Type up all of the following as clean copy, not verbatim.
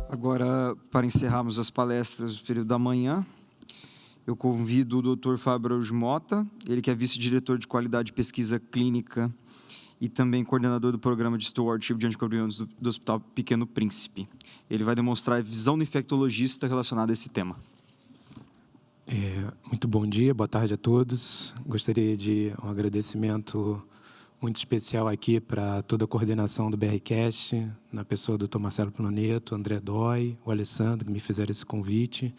Agora, para encerrarmos as palestras do período da manhã, eu convido o Dr. Fábio Araújo Mota, ele que é vice-diretor de qualidade de pesquisa clínica e também coordenador do programa de stewardship de antimicrobianos do Hospital Pequeno Príncipe. Ele vai demonstrar a visão do infectologista relacionada a esse tema. Muito bom dia, boa tarde a todos. Gostaria de um agradecimento muito especial aqui para toda a coordenação do BRCast, na pessoa do Dr. Marcelo Planeto, André Dói, o Alessandro, que me fizeram esse convite.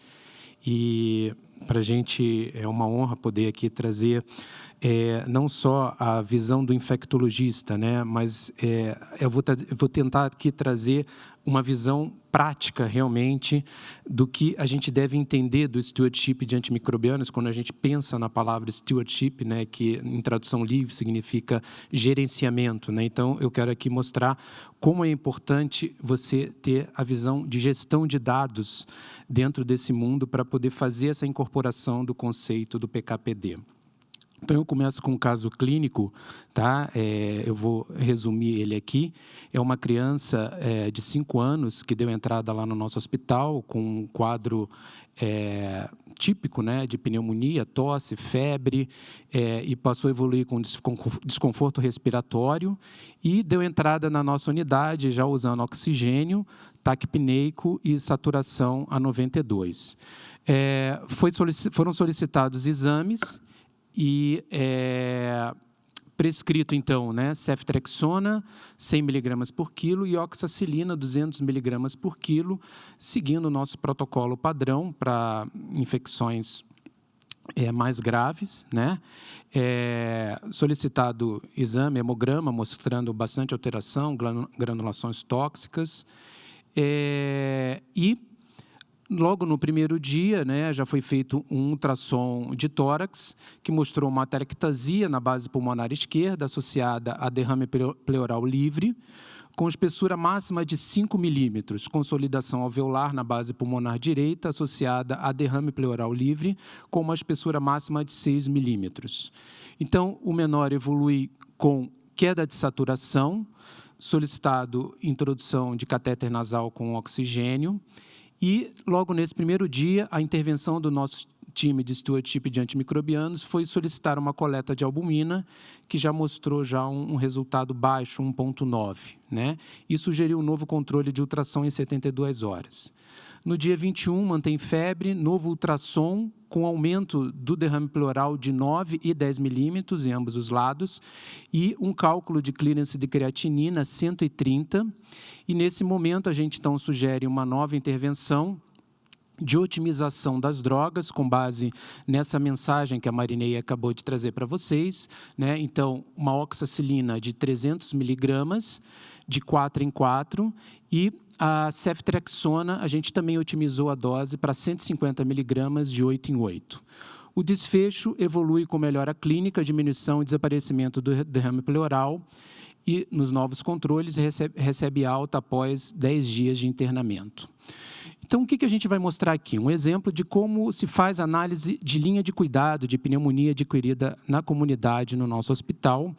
E para a gente é uma honra poder aqui trazer não só a visão do infectologista, né, mas eu vou tentar aqui trazer uma visão prática, realmente, do que a gente deve entender do stewardship de antimicrobianos, quando a gente pensa na palavra stewardship, né, que em tradução livre significa gerenciamento, né? Então, eu quero aqui mostrar como é importante você ter a visão de gestão de dados dentro desse mundo para poder fazer essa incorporação do conceito do PK/PD. Então, eu começo com um caso clínico, tá? Eu vou resumir ele aqui. É uma criança de 5 anos que deu entrada lá no nosso hospital com um quadro típico, né, de pneumonia, tosse, febre, e passou a evoluir com desconforto respiratório e deu entrada na nossa unidade já usando oxigênio, taquipneico e saturação a 92. Foram solicitados exames e prescrito, então, né, ceftriaxona, 100 mg por quilo, e oxacilina, 200 mg por quilo, seguindo o nosso protocolo padrão para infecções mais graves, né? Solicitado exame, hemograma, mostrando bastante alteração, granulações tóxicas, e logo no primeiro dia, né, já foi feito um ultrassom de tórax, que mostrou uma atelectasia na base pulmonar esquerda, associada a derrame pleural livre, com espessura máxima de 5 milímetros, consolidação alveolar na base pulmonar direita, associada a derrame pleural livre, com uma espessura máxima de 6 milímetros. Então, o menor evolui com queda de saturação, solicitado introdução de catéter nasal com oxigênio, e, logo nesse primeiro dia, a intervenção do nosso time de stewardship de antimicrobianos foi solicitar uma coleta de albumina, que já mostrou já um resultado baixo, 1,9, né? E sugeriu um novo controle de ultrassom em 72 horas. No dia 21, mantém febre, novo ultrassom, com aumento do derrame pleural de 9 e 10 milímetros em ambos os lados, e um cálculo de clearance de creatinina 130. E, nesse momento, a gente, então, sugere uma nova intervenção de otimização das drogas, com base nessa mensagem que a Marinei acabou de trazer para vocês, né? Então, uma oxacilina de 300 miligramas, de 4 em 4, e a ceftriaxona, a gente também otimizou a dose para 150 miligramas, de 8 em 8. O desfecho evolui com melhora clínica, diminuição e desaparecimento do derrame pleural, e, nos novos controles, recebe alta após 10 dias de internamento. Então, o que a gente vai mostrar aqui? Um exemplo de como se faz análise de linha de cuidado de pneumonia adquirida na comunidade no nosso hospital.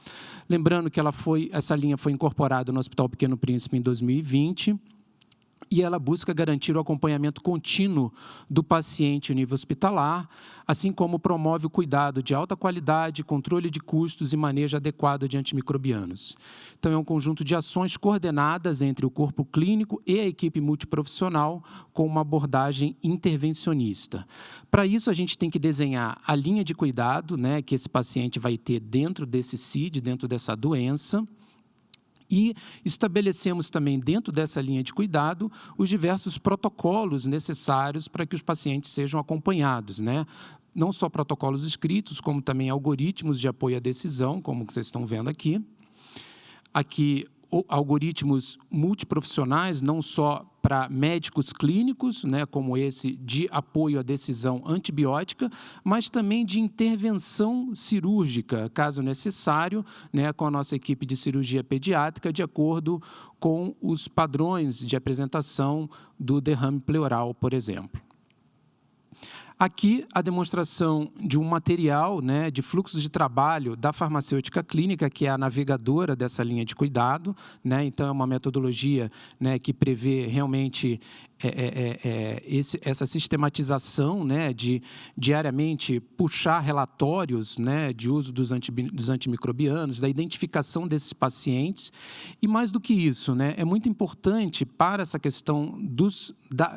Lembrando que essa linha foi incorporada no Hospital Pequeno Príncipe em 2020, e ela busca garantir o acompanhamento contínuo do paciente em nível hospitalar, assim como promove o cuidado de alta qualidade, controle de custos e manejo adequado de antimicrobianos. Então, é um conjunto de ações coordenadas entre o corpo clínico e a equipe multiprofissional, com uma abordagem intervencionista. Para isso, a gente tem que desenhar a linha de cuidado, né, que esse paciente vai ter dentro desse CID, dentro dessa doença. E estabelecemos também, dentro dessa linha de cuidado, os diversos protocolos necessários para que os pacientes sejam acompanhados, né? Não só protocolos escritos, como também algoritmos de apoio à decisão, como vocês estão vendo aqui. Aqui, algoritmos multiprofissionais, não só para médicos clínicos, né, como esse de apoio à decisão antibiótica, mas também de intervenção cirúrgica, caso necessário, né, com a nossa equipe de cirurgia pediátrica, de acordo com os padrões de apresentação do derrame pleural, por exemplo. Aqui, a demonstração de um material, né, de fluxos de trabalho da farmacêutica clínica, que é a navegadora dessa linha de cuidado, né? Então, é uma metodologia, né, que prevê realmente essa sistematização, né, de diariamente puxar relatórios, né, de uso dos antimicrobianos, da identificação desses pacientes. E, mais do que isso, né, é muito importante para essa questão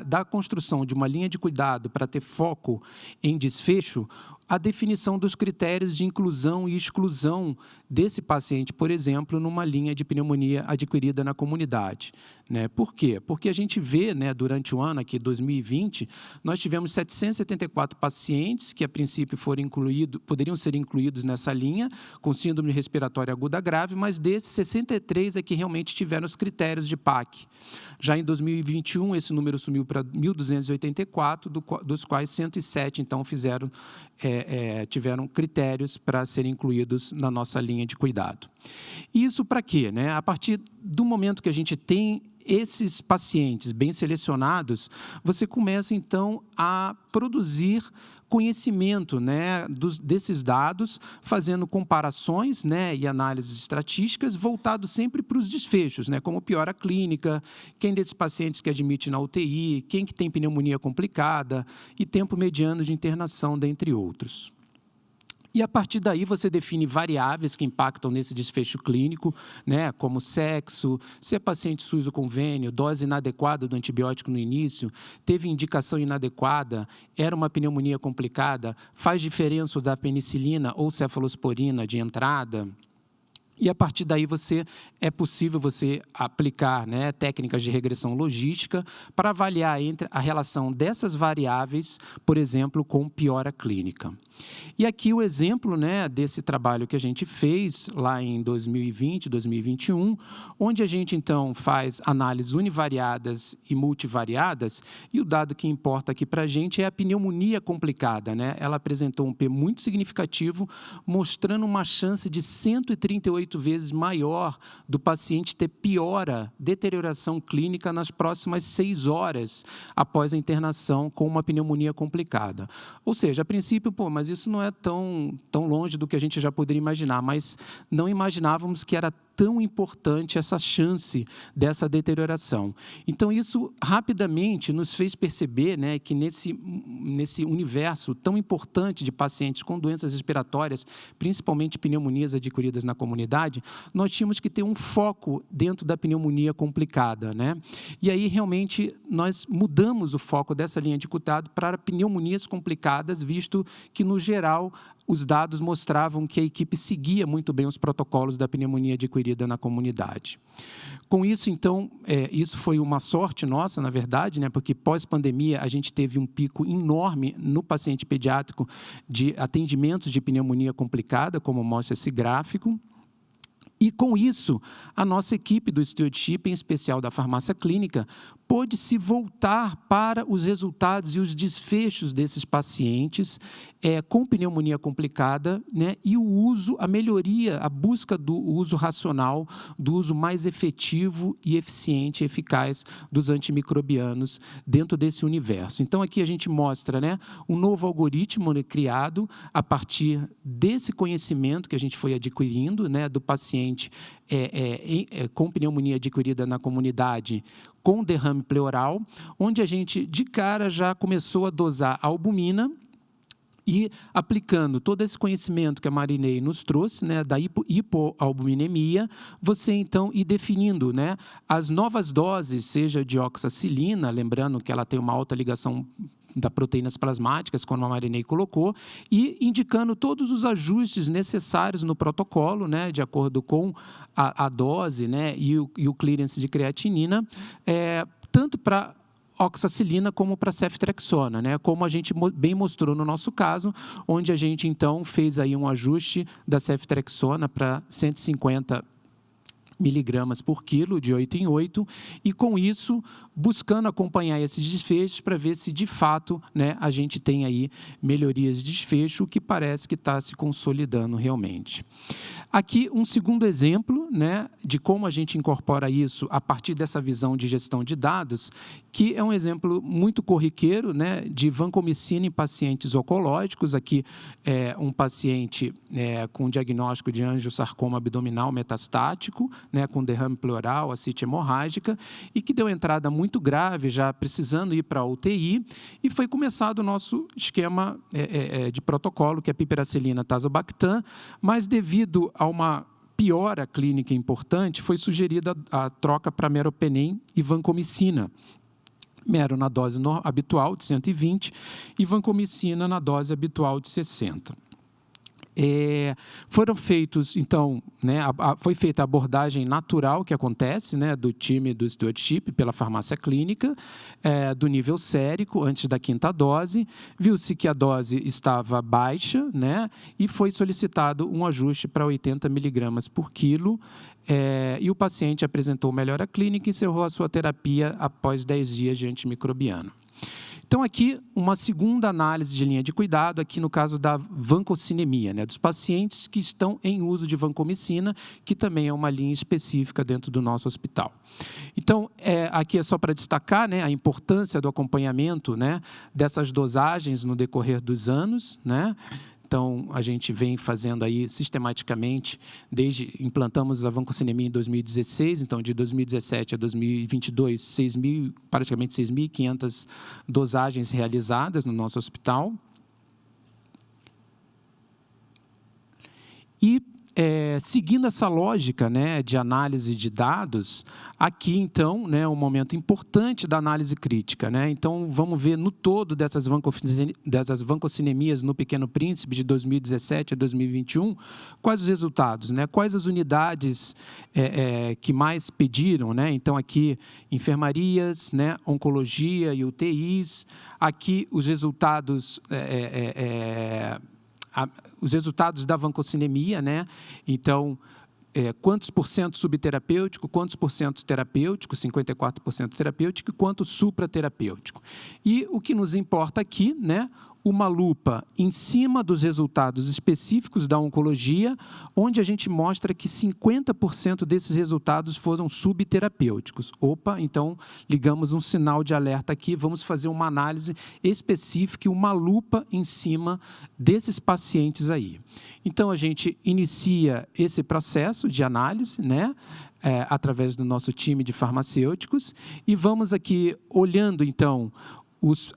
da construção de uma linha de cuidado para ter foco em desfecho, a definição dos critérios de inclusão e exclusão desse paciente, por exemplo, numa linha de pneumonia adquirida na comunidade. Né? Por quê? Porque a gente vê, né, durante o ano, aqui 2020, nós tivemos 774 pacientes que, a princípio, poderiam ser incluídos nessa linha, com síndrome respiratória aguda grave, mas desses, 63 é que realmente tiveram os critérios de PAC. Já em 2021, esse número sumiu para 1.284, dos quais 107, então, tiveram critérios para serem incluídos na nossa linha de cuidado. Isso para quê? Né? A partir do momento que a gente tem esses pacientes bem selecionados, você começa, então, a produzir conhecimento, né, desses dados, fazendo comparações, né, e análises estatísticas, voltado sempre para os desfechos, né, como piora clínica, quem desses pacientes que admite na UTI, quem que tem pneumonia complicada e tempo mediano de internação, dentre outros. E, a partir daí, você define variáveis que impactam nesse desfecho clínico, né, como sexo, se é paciente SUS ou convênio, dose inadequada do antibiótico no início, teve indicação inadequada, era uma pneumonia complicada, faz diferença da penicilina ou cefalosporina de entrada. E, a partir daí, é possível você aplicar, né, técnicas de regressão logística para avaliar a relação dessas variáveis, por exemplo, com piora clínica. E aqui o exemplo, né, desse trabalho que a gente fez lá em 2020, 2021, onde a gente, então, faz análises univariadas e multivariadas, e o dado que importa aqui para a gente é a pneumonia complicada. Né? Ela apresentou um P muito significativo, mostrando uma chance de 138 vezes maior do paciente ter deterioração clínica nas próximas 6 horas após a internação com uma pneumonia complicada. Ou seja, a princípio, mas isso não é tão longe do que a gente já poderia imaginar, mas não imaginávamos que era tão importante essa chance dessa deterioração. Então, isso rapidamente nos fez perceber, né, que nesse universo tão importante de pacientes com doenças respiratórias, principalmente pneumonias adquiridas na comunidade, nós tínhamos que ter um foco dentro da pneumonia complicada. Né? E aí, realmente, nós mudamos o foco dessa linha de cuidado para pneumonias complicadas, visto que, no geral, os dados mostravam que a equipe seguia muito bem os protocolos da pneumonia adquirida na comunidade. Com isso, então, isso foi uma sorte nossa, na verdade, né, porque pós-pandemia a gente teve um pico enorme no paciente pediátrico de atendimentos de pneumonia complicada, como mostra esse gráfico. E, com isso, a nossa equipe do stewardship, em especial da farmácia clínica, pôde se voltar para os resultados e os desfechos desses pacientes com pneumonia complicada, né, e a melhoria, a busca do uso racional, do uso mais efetivo e eficiente e eficaz dos antimicrobianos dentro desse universo. Então, aqui a gente mostra, né, um novo algoritmo, né, criado a partir desse conhecimento que a gente foi adquirindo, né, do paciente com pneumonia adquirida na comunidade, com derrame pleural, onde a gente, de cara, já começou a dosar a albumina e, aplicando todo esse conhecimento que a Marinei nos trouxe, né, da hipoalbuminemia, você, então, ir definindo, né, as novas doses, seja de oxacilina, lembrando que ela tem uma alta ligação das proteínas plasmáticas, como a Marinei colocou, e indicando todos os ajustes necessários no protocolo, né, de acordo com a dose, né, e o clearance de creatinina, tanto para oxacilina como para ceftriaxona, né, como a gente bem mostrou no nosso caso, onde a gente, então, fez aí um ajuste da ceftriaxona para 150 miligramas por quilo, de 8 em 8, e com isso, buscando acompanhar esses desfechos para ver se, de fato, né, a gente tem aí melhorias de desfecho, o que parece que está se consolidando realmente. Aqui, um segundo exemplo, né, de como a gente incorpora isso a partir dessa visão de gestão de dados, que é um exemplo muito corriqueiro, né, de vancomicina em pacientes oncológicos. Aqui, um paciente com diagnóstico de angiosarcoma abdominal metastático, né, com derrame pleural, ascite hemorrágica, e que deu entrada muito grave, já precisando ir para a UTI, e foi começado o nosso esquema de protocolo, que é piperacilina tazobactam, mas devido a uma piora clínica importante, foi sugerida a troca para meropenem e vancomicina. Mero na dose habitual de 120 e vancomicina na dose habitual de 60. Foram feitos, então, né, foi feita a abordagem natural que acontece, né, do time do stewardship pela farmácia clínica, do nível sérico, antes da 5ª dose, viu-se que a dose estava baixa, né, e foi solicitado um ajuste para 80 miligramas por quilo, e o paciente apresentou melhora clínica e encerrou a sua terapia após 10 dias de antimicrobiano. Então, aqui, uma segunda análise de linha de cuidado, aqui no caso da vancocinemia, né, dos pacientes que estão em uso de vancomicina, que também é uma linha específica dentro do nosso hospital. Então, aqui é só para destacar, né, a importância do acompanhamento, né, dessas dosagens no decorrer dos anos, né. Então, a gente vem fazendo aí sistematicamente, implantamos a vancocinemia em 2016, então de 2017 a 2022, praticamente 6.500 dosagens realizadas no nosso hospital. E, seguindo essa lógica, né, de análise de dados, aqui, então, né, um momento importante da análise crítica, né? Então, vamos ver no todo dessas vancocinemias no Pequeno Príncipe, de 2017 a 2021, quais os resultados, né? Quais as unidades que mais pediram, né? Então, aqui, enfermarias, né, oncologia e UTIs. Aqui, os resultados... os resultados da vancocinemia, né? Então, quantos por cento subterapêutico, quantos por cento terapêutico, 54% terapêutico, e quanto supraterapêutico. E o que nos importa aqui, né? Uma lupa em cima dos resultados específicos da oncologia, onde a gente mostra que 50% desses resultados foram subterapêuticos. Opa, então ligamos um sinal de alerta aqui, vamos fazer uma análise específica e uma lupa em cima desses pacientes aí. Então, a gente inicia esse processo de análise, né? Através do nosso time de farmacêuticos, e vamos aqui olhando, então,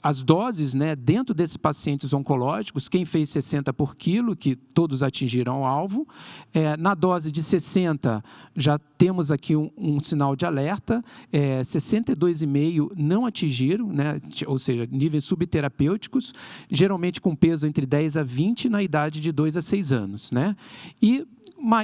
as doses, né, dentro desses pacientes oncológicos, quem fez 60 por quilo, que todos atingiram o alvo. Na dose de 60, já temos aqui um sinal de alerta, 62,5 não atingiram, né, ou seja, níveis subterapêuticos, geralmente com peso entre 10 a 20 na idade de 2 a 6 anos. Né? E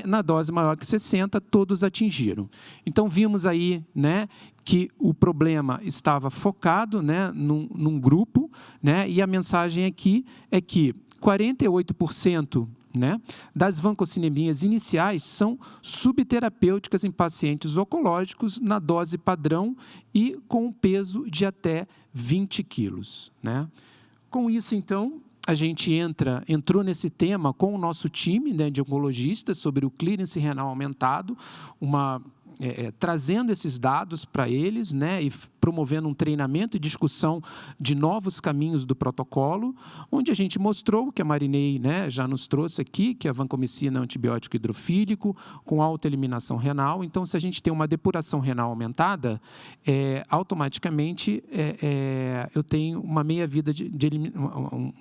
na dose maior que 60, todos atingiram. Então, vimos aí, né, que o problema estava focado, né, num grupo, né, e a mensagem aqui é que 48%, né, das vancocinemias iniciais são subterapêuticas em pacientes oncológicos na dose padrão e com um peso de até 20 quilos. Né? Com isso, então, a gente entrou nesse tema com o nosso time, né, de oncologistas sobre o clearance renal aumentado, trazendo esses dados para eles, né, e promovendo um treinamento e discussão de novos caminhos do protocolo, onde a gente mostrou, que a Marinei, né, já nos trouxe aqui, que a vancomicina é um antibiótico hidrofílico, com alta eliminação renal. Então, se a gente tem uma depuração renal aumentada, automaticamente eu tenho uma meia-vida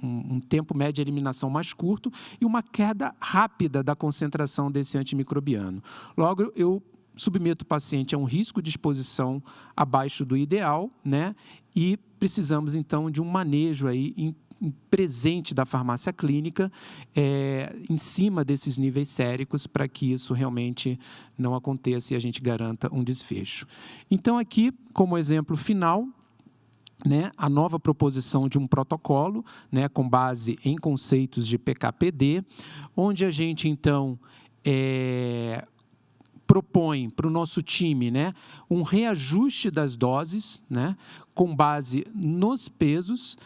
um tempo médio de eliminação mais curto e uma queda rápida da concentração desse antimicrobiano. Logo, eu submeto o paciente a um risco de exposição abaixo do ideal, né? E precisamos, então, de um manejo aí presente da farmácia clínica em cima desses níveis séricos para que isso realmente não aconteça e a gente garanta um desfecho. Então, aqui, como exemplo final, né, a nova proposição de um protocolo, né, com base em conceitos de PK/PD, onde a gente, então, propõe para o nosso time, né, um reajuste das doses, né, com base nos pesos,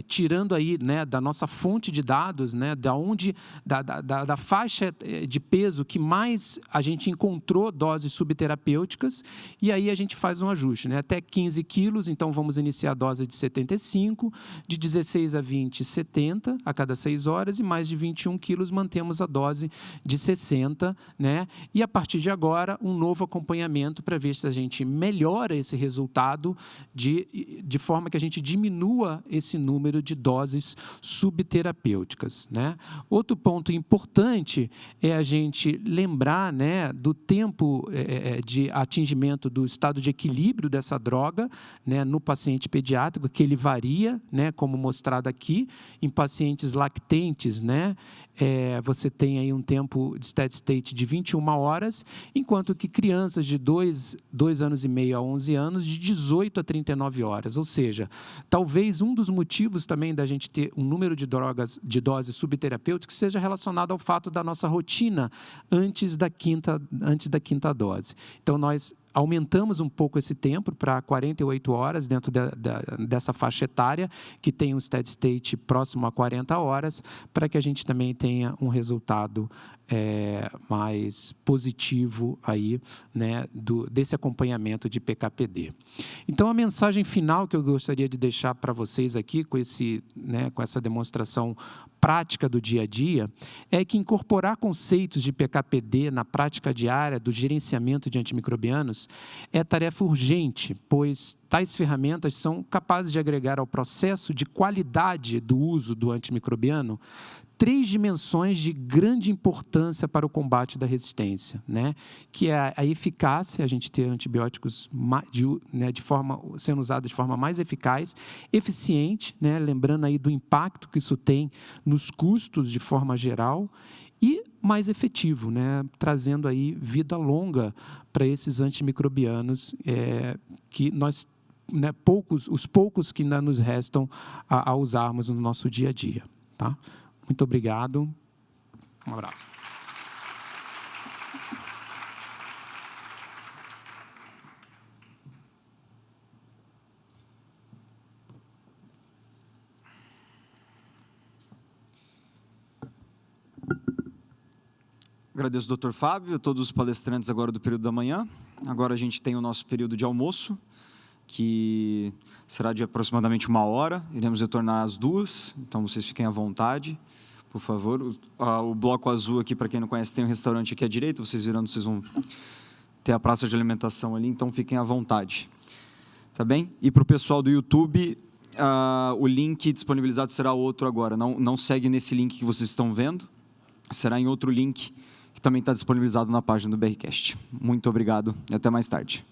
tirando aí, né, da nossa fonte de dados, né, da faixa de peso que mais a gente encontrou doses subterapêuticas, e aí a gente faz um ajuste, né, até 15 quilos, então vamos iniciar a dose de 75, de 16 a 20, 70 a cada 6 horas, e mais de 21 quilos mantemos a dose de 60, né, e a partir de agora um novo acompanhamento para ver se a gente melhora esse resultado de forma que a gente diminua esse número de doses subterapêuticas, né? Outro ponto importante é a gente lembrar, né, do tempo de atingimento do estado de equilíbrio dessa droga, né, no paciente pediátrico, que ele varia, né, como mostrado aqui, em pacientes lactentes, né, você tem aí um tempo de steady state de 21 horas, enquanto que crianças de 2 anos e meio a 11 anos, de 18 a 39 horas. Ou seja, talvez um dos motivos também da gente ter um número de doses subterapêuticas seja relacionado ao fato da nossa rotina antes da quinta dose. Então, nós aumentamos um pouco esse tempo para 48 horas dentro dessa faixa etária, que tem um steady state próximo a 40 horas, para que a gente também tenha um resultado mais positivo aí, né, desse acompanhamento de PK/PD. Então, a mensagem final que eu gostaria de deixar para vocês aqui, com essa demonstração prática do dia a dia, é que incorporar conceitos de PK/PD na prática diária do gerenciamento de antimicrobianos é tarefa urgente, pois tais ferramentas são capazes de agregar ao processo de qualidade do uso do antimicrobiano 3 dimensões de grande importância para o combate da resistência, né? Que é a eficácia, a gente ter antibióticos sendo usados de forma mais eficaz, eficiente, né? Lembrando aí do impacto que isso tem nos custos de forma geral, e mais efetivo, né? Trazendo aí vida longa para esses antimicrobianos que nós, né, os poucos que ainda nos restam a usarmos no nosso dia a dia, tá? Muito obrigado. Um abraço. Agradeço ao Dr. Fábio, a todos os palestrantes agora do período da manhã. Agora a gente tem o nosso período de almoço, que será de aproximadamente 1 hora. Iremos retornar às 2, então vocês fiquem à vontade, por favor. O bloco azul aqui, para quem não conhece, tem um restaurante aqui à direita, vocês virando, vocês vão ter a praça de alimentação ali, então fiquem à vontade. Tá bem? E para o pessoal do YouTube, o link disponibilizado será outro agora. Não segue nesse link que vocês estão vendo, será em outro link que também está disponibilizado na página do BRCast. Muito obrigado e até mais tarde.